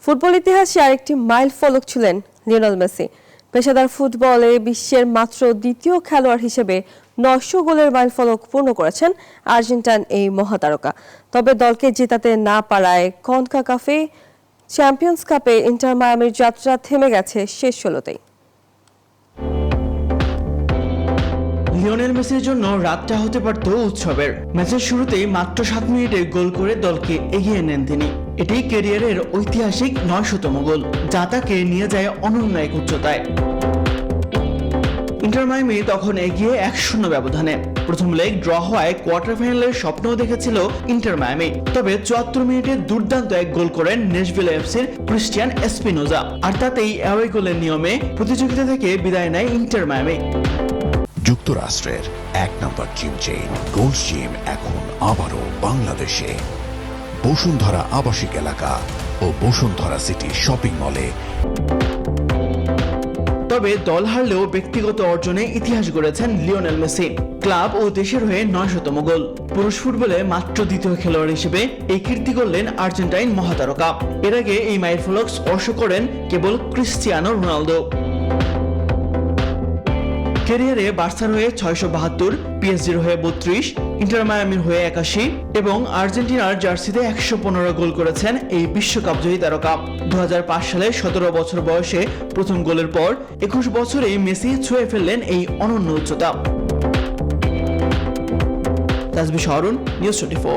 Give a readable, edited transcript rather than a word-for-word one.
Football ইতিহাসে আরেকটি mile ফলক ছিলেন লিওনেল মেসি। পেশাদার ফুটবলে বিশ্বের মাত্র দ্বিতীয় খেলোয়াড় হিসেবে 900 গোলের মাইল ফলক পূর্ণ করেছেন আর্জেন্টাইন এই মহাতারকা। তবে দলকে জেতাতে না পারায় কনকাকাফে চ্যাম্পিয়ন্স কাপে ইন্টার মায়ামির যাত্রা থেমে গেছে শেষ 16তেই। লিওনেল মেসির জন্য রাতটা হতে পারত উৎসবের। ম্যাচের শুরুতেই মাত্র 7 মিনিটে গোল করে দলকে এগিয়ে নেন তিনি। এটি ক্যারিয়ারের ঐতিহাসিক 900তম গোল, যা তাকে নিয়ে যায় অনন্য এক উচ্চতায়। ইন্টার মায়ামি তখন এগিয়ে 1-0 ব্যবধানে। প্রথম লেগ ড্র হওয়ায় কোয়ার্টার ফাইনালের স্বপ্নও দেখেছিল ইন্টার মায়ামি। তবে 74 মিনিটে দুর্দান্ত এক গোল করেন নেশভিল এফসির ক্রিস্টিয়ান এসপিনোজা, আর তাতেই অ্যাওয়ে গোলের নিয়মে প্রতিযোগিতা থেকে বিদায় নেয় ইন্টার মায়ামি। যুক্তরাষ্ট্রের 1 নম্বর জিম চেইন গোল্ডস জিম এখন আবারও বাংলাদেশে। বসুন্ধরা আবাসিক এলাকা ও বসুন্ধরা সিটি শপিং মলে। তবে দল হারলেও ব্যক্তিগত অর্জনে ইতিহাস গড়েছেন লিওনেল মেসি। ক্লাব ও দেশের হয়ে 900তম গোল। পুরুষ ফুটবলে মাত্র দ্বিতীয় খেলোয়াড় হিসেবে এই কীর্তি করলেন আর্জেন্টাইন মহাতারকা। এর আগে এই মাইলফলক স্পর্শ করেন কেবল ক্রিস্টিয়ানো রোনালদো। ক্যারিয়ারে বার্সার হয়ে 672, পিএসজির হয়ে 32, ইন্টার মায়ামির হয়ে 81 এবং আর্জেন্টিনার জার্সিতে 115 গোল করেছেন এই বিশ্বকাপ জয়ী তারকা। 2005 সালে 17 বছর বয়সে প্রথম গোলের পর 21 বছরে মেসি ছুঁয়ে ফেললেন এই অনন্য উচ্চতা। তাসবিহ অরুণ, নিউজ 24।